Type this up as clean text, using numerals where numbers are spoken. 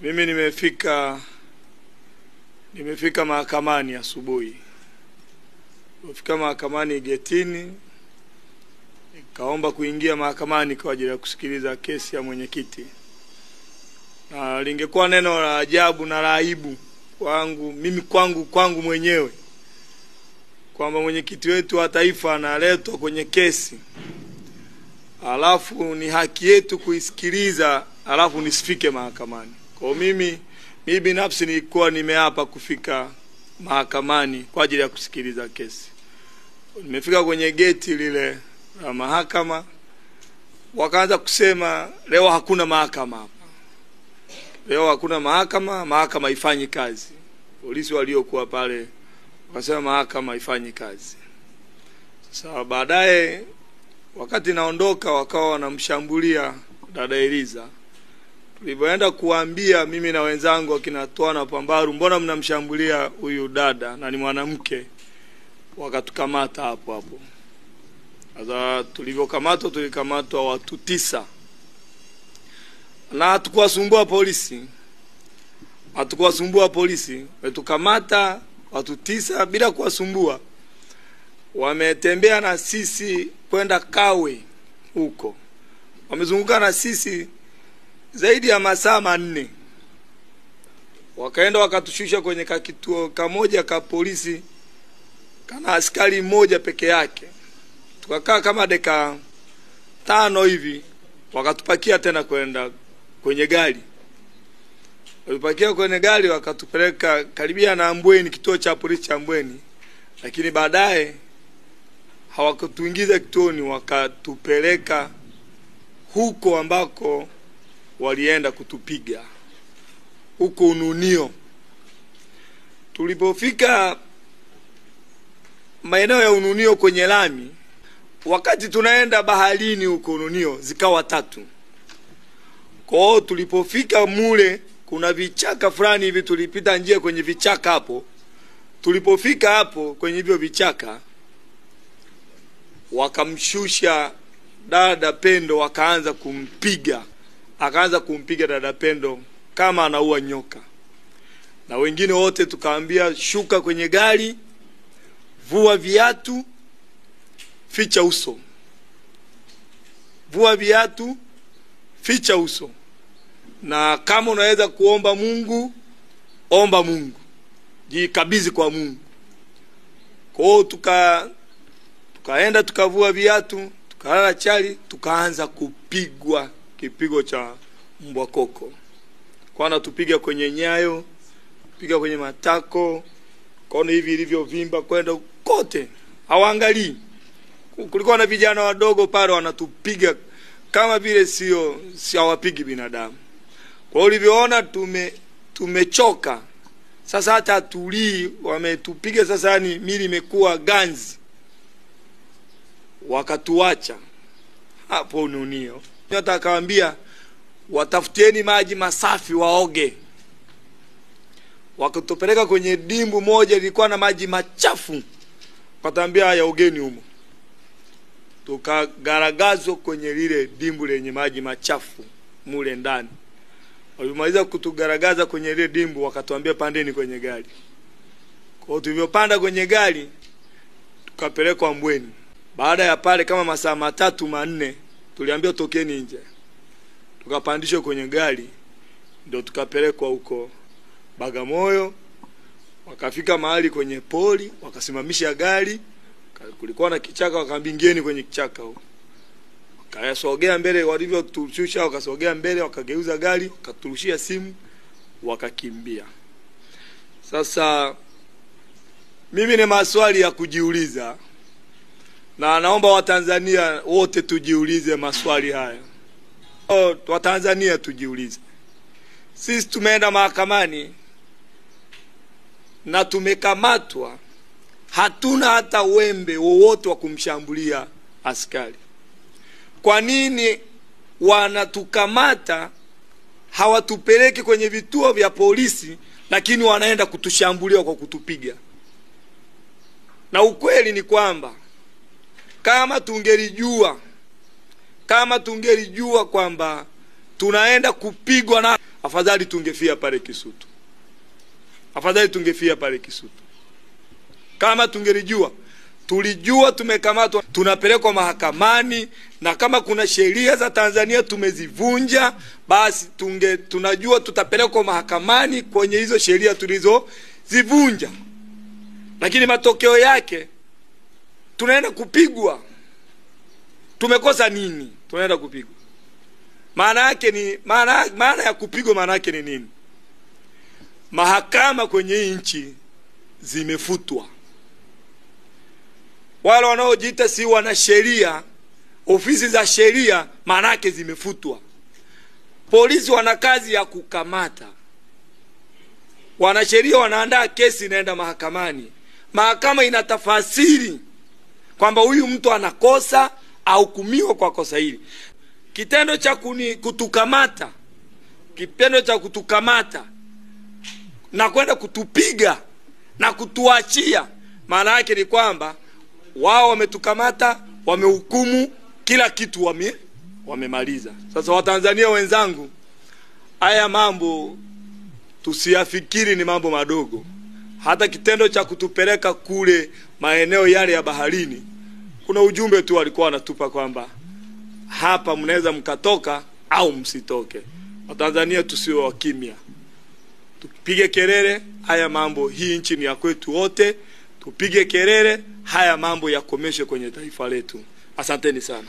Mimi nimefika mahakamani asubuhi. Nimefika mahakamani getini, nikaomba kuingia mahakamani kwa ajili ya kusikiliza kesi ya mwenyekiti. Na lingekuwa neno la ajabu na la aibu kwangu mwenyewe kwamba mwenyekiti wetu wa taifa analetwa kwenye kesi, alafu ni haki yetu kuisikiliza, alafu nisifike mahakamani. Kwa mimi binafsi nilikuwa nimeapa kufika mahakamani kwa ajili ya kusikiliza kesi. Nimefika kwenye geti lile la mahakama, wakaanza kusema leo hakuna mahakama hapa. Leo hakuna mahakama, mahakama haifanyi kazi. Polisi waliokuwa pale wakasema mahakama haifanyi kazi. Sasa baadaye wakati naondoka wakawa wanamshambulia dada Eliza. Tulipoenda kuambia mimi na wenzangu akina Toana Pambaru, mbona mnamshambulia huyu dada na ni mwanamke? Wakatukamata hapo. Sasa tulikamatwa watu 9. Na hatukuwasumbua polisi. Wetukamata watu 9 bila kuwasumbua. Wametembea na sisi kwenda Kawe huko. Wamezunguka na sisi zaidi ya masaa 4. Wakaenda wakatushusha kwenye kituo kamoja ka polisi kana askari mmoja peke yake. Tukakaa kama dakika 5 hivi, wakatupakia tena kwenda kwenye gari. Walipakia kwenye gari wakatupeleka karibia na Ambweni, kituo cha polisi cha Ambweni. Lakini baadaye hawakutuingiza kituoni, wakatupeleka huko ambako walienda kutupiga, huko Ununio. Tulipofika maeneo ya Ununio kwenye lami, wakati tunaenda baharini huko Ununio zikawa 3. Kwa hiyo tulipofika mule kuna vichaka fulani hivi, tulipita njia kwenye vichaka hapo. Tulipofika hapo kwenye hivyo vichaka, wakamshusha dada Pendo, akaanza kumpiga dada Pendo kama anaua nyoka. Na wengine wote tukaambia shuka kwenye gari, vua viatu, ficha uso. Vua viatu, ficha uso. Na kama unaweza kuomba Mungu, omba Mungu. Jikabidhi kwa Mungu. Kwa hiyo tukaenda tukavua viatu, tukalala chali, tukaanza kupigwa kipigo cha mbwa koko. Kwana tupiga kwenye nyayo, piga kwenye matako, kona hivi ilivyovimba kwenda kote. Hawaangalii. Kulikuwa na vijana wadogo pale wanatupiga kama vile sio hawapigi binadamu. Kwa hiyo ulivyoona tumechoka. Sasa hata tulii, wametupiga sasa, yani mili imekuwa ganzi. Wakatuacha hapo Ununio. Hata akawaambia watafutieni maji masafi waoge. Wakatupeleka kwenye dimbu moja lilikuwa na maji machafu. Wakatuambia haya, ogeni humo. Tukagaragazwa kwenye lile dimbu lenye maji machafu mule ndani. Walimaliza kutugaragaza kwenye ile dimbu, wakatuambia pandeni kwenye gari. Kwa hiyo tulivyopanda kwenye gari tukapelekwa Ambweni. Baada ya pale kama masaa 3-4 tuliambiwa tokeni nje. Tukapandishwa kwenye gari, ndio tukapelekwa huko Bagamoyo. Wakafika mahali kwenye poli, wakasimamisha gari. Kulikuwa na kichaka, wakaambia ingieni kwenye kichaka huko. Wakasogea mbele, walivyotushusha wakasogea mbele, wakageuza gari, wakaturushia simu, wakakimbia. Sasa mimi ni maswali ya kujiuliza, na naomba Watanzania wote tujiulize maswali haya. Watanzania tujiulize. Sisi tumeenda mahakamani na tumekamatwa, hatuna hata wembe wowote wa kumshambulia askari. Kwa nini wanatukamata hawatupeleki kwenye vituo vya polisi, lakini wanaenda kutushambulia kwa kutupiga? Na ukweli ni kwamba kama tungelijua kwamba tunaenda kupigwa na afadhali tungefia pale Kisutu. Afadhali tungefia pale Kisutu. Kama tungelijua, tulijua tumekamatwa, tunapelekwa mahakamani, na kama kuna sheria za Tanzania tumezivunja, basi tunajua tutapelekwa mahakamani kwenye hizo sheria tulizozivunja. Lakini matokeo yake tunaenda kupigwa. Tumekosa nini? Tunaenda kupigwa. Maana yake ni maana ya kupigwa maana yake ni nini? Mahakama kwenye hii nchi zimefutwa. Wale wanaojiita si wana sheria, ofisi za sheria maana yake zimefutwa. Polisi wana kazi ya kukamata. Wanasheria wanaandaa kesi inaenda mahakamani. Mahakama inatafasiri kwamba huyu mtu anakosa au hukumiwa kwa kosa hili. Kitendo cha kutukamata, kitendo cha kutukamata na kwenda kutupiga na kutuachia, maana yake ni kwamba wao wametukamata, wamehukumu, kila kitu wamemaliza. Sasa Watanzania wenzangu, haya mambo tusiyafikiri ni mambo madogo. Hata kitendo cha kutupeleka kule maeneo yale ya baharini, kuna ujumbe tu walikuwa wanatupa kwamba hapa mnaweza mkatoka au msitoke. Watanzania tusiwe wakimya. Tupige kelele, haya mambo, hii nchi ni ya kwetu wote. Tupige kelele, haya mambo yakomeshwe kwenye taifa letu. Asanteni sana.